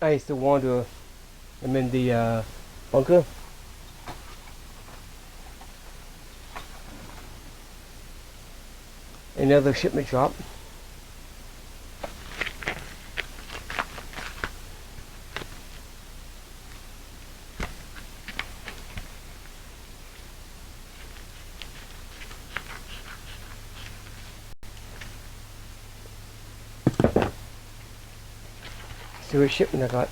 I used to wander. I'm in the bunker. Another shipment drop. See what shipment I got.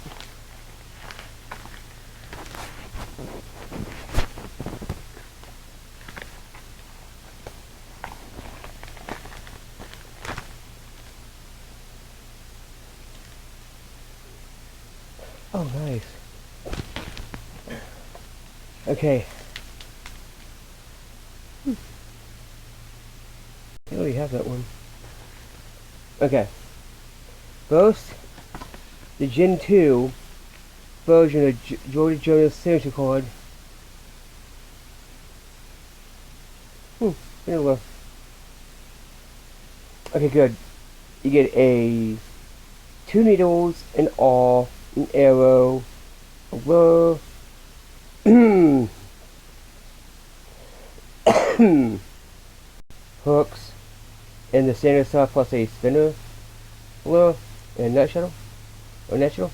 Oh, nice. Okay. I already have that one. Okay. First, the Gen 2 version of Jody Jonas signature card. Vanilla. Okay, good. You get a 2 needles, an awl, an arrow, a whir, hooks, and the standard stuff plus a spinner, lure, and nut shuttle, or natural.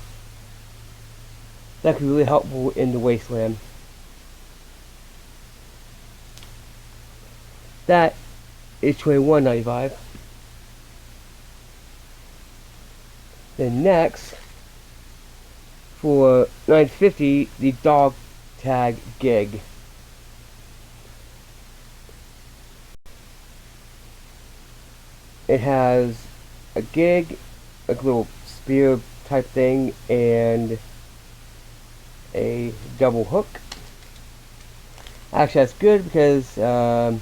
That could be really helpful in the wasteland. That is $21.95. Then next, for $9.50, the dog tag gig. It has a gig, a little spear type thing, and a double hook. Actually, that's good because I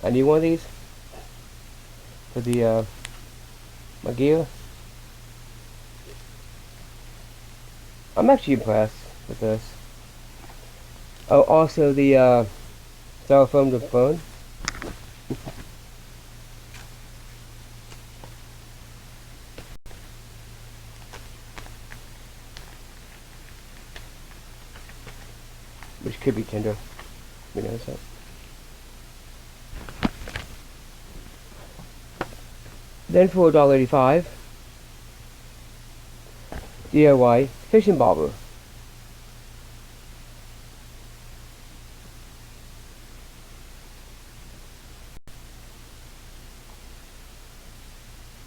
need one of these for the my gear. I'm actually impressed with this. Oh, also the styrofoam to phone. Which could be tender. We notice that. Then for $1.85, DIY fishing bobber.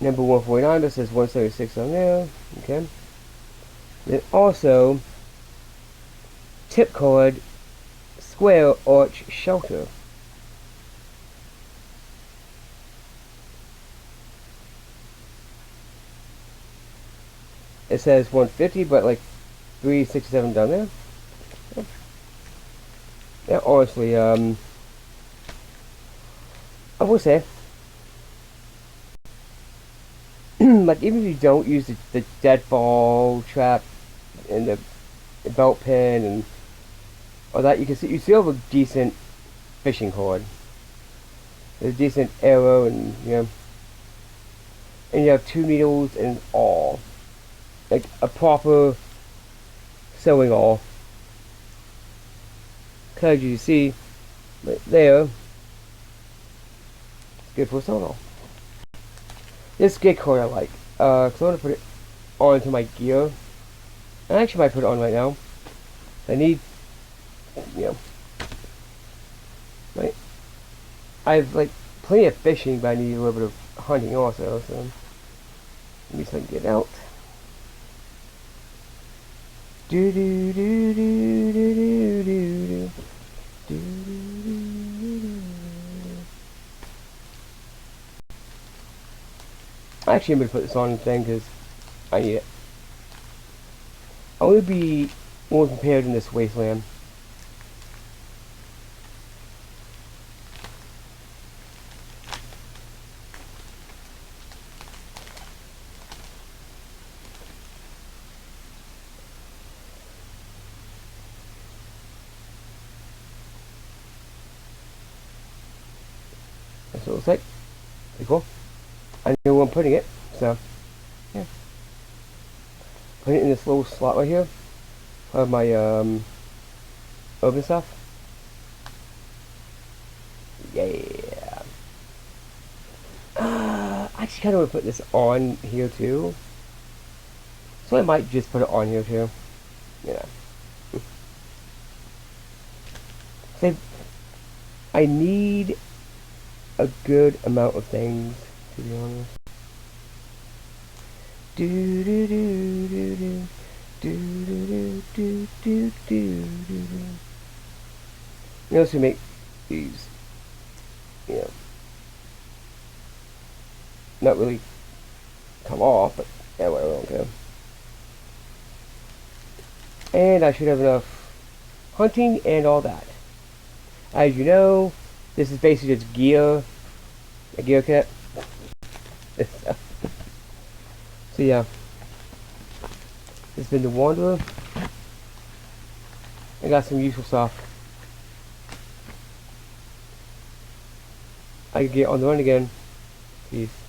Number 149, this says 176 on there. Okay. Then also, tip card, square arch shelter. It says 150, but like 367 down there. Yeah, honestly, I will say, like even if you don't use the deadfall trap and the belt pin and all that, you still have a decent fishing cord. There's a decent arrow, and and you have 2 needles and awl, like a proper sewing awl. Cause you see, right there, it's good for a sewing awl. This gig cord I like, cause I want to put it onto my gear. I actually might put it on right now. I need, right. I've like plenty of fishing, but I need a little bit of hunting also. So let me see if I can get out. Do do do do do do do do do. Actually, I'm gonna put this on the thing because I need it. I want to be more prepared in this wasteland. That's what it looks like. Pretty cool. I know where I'm putting it, so yeah. put it in this little slot right here of my oven stuff. Yeah. I just kind of want to put this on here too. So I might just put it on here too. Yeah. So I need a good amount of things, to be honest. Do do do do do do do do do do do do. You know, to make these, you know, not really come off, but yeah, whatever, I don't care. And I should have enough hunting and all that. As you know, this is basically just gear, a gear kit. So yeah, this has been the Wanderer. I got some useful stuff. I can get on the run again. Peace.